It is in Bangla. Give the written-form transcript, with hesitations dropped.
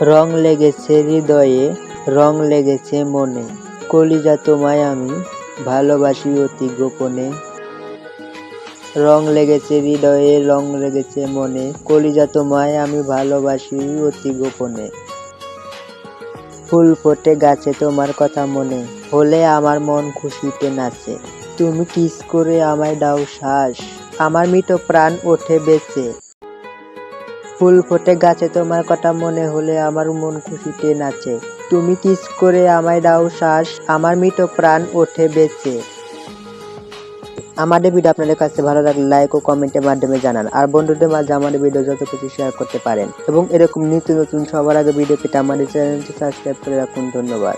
রং লেগেছে হৃদয়ে, রং লেগেছে মনে, কলিজা তোমায় আমি ভালোবাসি অতি গোপনে। রং লেগেছে হৃদয়ে, রং লেগেছে মনে, কলিজা তোমায় আমি ভালোবাসি অতি গোপনে। ফুল ফোটে গাছে তোমার কথা মনে হলে আমার মন খুশিতে নাচে। তুমি কিস করে আমায় দাও শ্বাস, আমার মৃত প্রাণ ওঠে বেঁচে। ফুল ফোটে গাছে তোমার কথা মনে হলে আমার মন খুশিতে নাচে। তুমি কিস করে আমায় দাও শ্বাস, আমার মৃত প্রাণ ওঠে বেঁচে। আমাদের ভিডিও আপনাদের কাছে ভালো লাগলে লাইক ও কমেন্টের মাধ্যমে জানান, আর বন্ধুদের মাঝে আমাদের ভিডিও যত কিছু শেয়ার করতে পারেন, এবং এরকম নিত্য নতুন সবার আগে ভিডিও পেতে আমাদের চ্যানেলটি সাবস্ক্রাইব করে রাখুন। ধন্যবাদ।